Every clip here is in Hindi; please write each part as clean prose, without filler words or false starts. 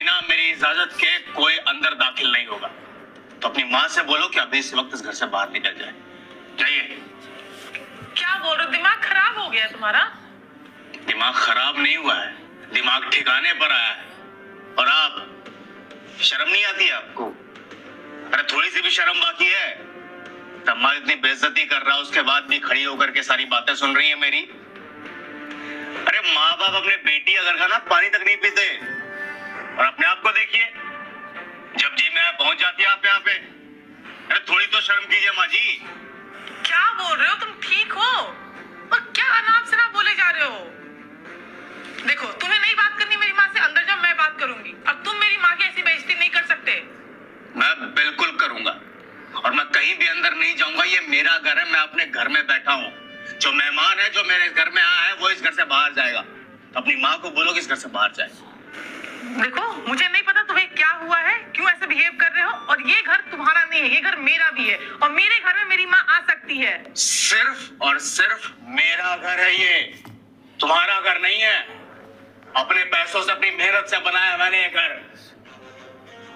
बिना मेरी इजाजत के कोई अंदर दाखिल नहीं होगा। तो अपनी माँ से बोलो कि अभी इस वक्त इस घर से बाहर निकल जाए। जाइए। क्या बोल रहे हो? दिमाग खराब हो गया तुम्हारा? दिमाग खराब नहीं हुआ है, दिमाग ठिकाने पर आया है। और आप, शर्म नहीं आती है आपको? अरे थोड़ी सी भी शर्म बाकी है? दमाद इतनी बेइज्जती कर रहा है, उसके बाद भी खड़ी होकर के सारी बातें सुन रही है मेरी। अरे माँ बाप अपने बेटी का घर का ना पानी तक नहीं पीते। और अपने आप को देखिए, जब जी मैं पहुंच जाती है आप यहाँ पे। अरे थोड़ी तो शर्म कीजिए माँ जी। क्या बोल रहे हो? तुम ठीक हो? और क्या अनाप शनाप बोले जा रहे हो? देखो, तुम्हें नहीं बात करनी मेरी माँ से, अंदर जाओ, मैं बात करूंगी। और तुम मेरी माँ की ऐसी बेइज्जती नहीं कर सकते। मैं बिल्कुल करूंगा, और मैं कहीं भी अंदर नहीं जाऊंगा। ये मेरा घर है, मैं अपने घर में बैठा हूँ। जो मेहमान है, जो मेरे घर में आया है, वो इस घर से बाहर जाएगा। अपनी माँ को बोलो कि इस घर से बाहर जाए। देखो, मुझे नहीं पता तुम्हें क्या हुआ है, क्यों ऐसे बिहेव कर रहे हो। और ये घर तुम्हारा नहीं है, ये घर मेरा भी है। और मेरे घर में मेरी माँ आ सकती है। सिर्फ और सिर्फ मेरा घर है ये, तुम्हारा घर नहीं है। अपने पैसों से, अपनी मेहनत से बनाया मैंने ये घर।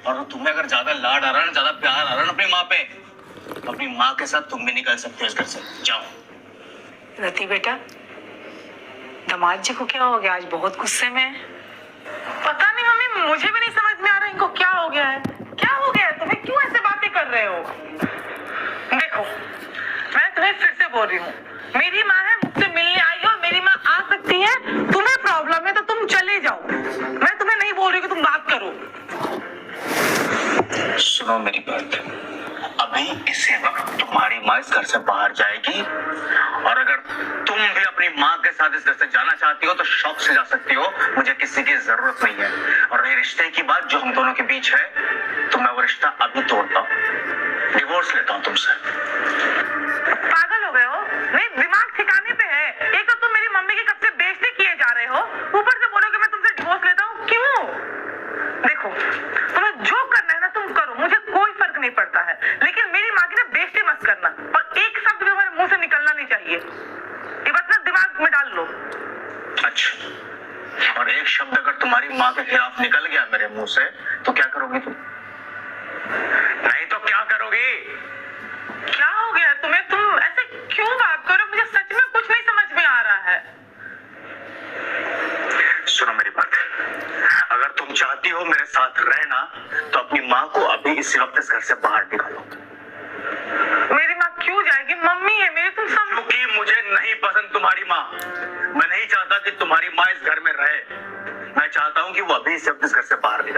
और तुम्हें अगर ज्यादा लाड आ रहा है, ज्यादा प्यार आ रहा है अपनी माँ पे, तो अपनी माँ के साथ तुम भी निकल सकते हो इस घर से। जाओ। रति बेटा, दामाद जी को क्या हो गया? आज बहुत गुस्से में है। पता नहीं मम्मी, मुझे भी नहीं समझ में आ रहा इनको क्या हो गया है। क्या हो गया है तुम्हें? क्यों ऐसे बातें कर रहे हो? देखो, मैं तुम्हें फिर से बोल रही हूँ, मेरी माँ है, मुझसे मिलने आई हो, मेरी माँ आ सकती है। तुम्हें प्रॉब्लम है तो तुम चले जाओ। मैं तुम्हें नहीं बोल रही कि तुम बात करो। सुनो मेरी बात, अभी इसी वक्त तुम्हारी माँ इस घर से बाहर जाएगी। और अगर तुम भी अपनी माँ के साथ इस घर से जाना चाहती हो तो शौक से जा सकती हो, मुझे किसी की जरूरत नहीं है। और रही रिश्ते की बात जो हम दोनों के बीच है, तो मैं वो रिश्ता अभी तोड़ता हूँ, डिवोर्स लेता हूँ तुमसे। पागल हो गए हो? नहीं, दिमाग ठिकाने पे है। एक तो तुम मेरी मम्मी की कब से बेइज्जती किए जा रहे हो, ऊपर से बोलोगे मैं तुमसे डिवोर्स लेता हूँ। क्यों? देखो, तुम्हें जो करना है ना तुम करो, मुझे कोई फर्क नहीं पड़ता है। लेकिन मेरी माँ की ना बेइज्जती मत करना। और एक शब्द भी हमारे मुंह से निकलना नहीं चाहिए। ये बात ना दिमाग में डाल लो। अच्छा, और एक शब्द अगर तुम्हारी माँ के खिलाफ निकल गया मेरे मुंह से, तो क्या करोगी तुम? नहीं तो क्या करोगी? क्या हो गया तुम्हें? तुम ऐसे क्यों बात करो? मुझे सच में कुछ नहीं समझ में आ रहा है। सुनो मेरी बात, अगर तुम चाहती हो मेरे साथ रहना, तो अपनी माँ को अभी इसी वक्त इस घर से बाहर निकालो। मेरी माँ क्यों जाएगी? मम्मी है मेरी, तुम सब। क्योंकि मुझे नहीं पसंद तुम्हारी माँ। मैं नहीं चाहता कि तुम्हारी माँ इस घर में रहे। मैं चाहता हूँ कि वो अभी इस वक्त इस घर से बाहर निकाले।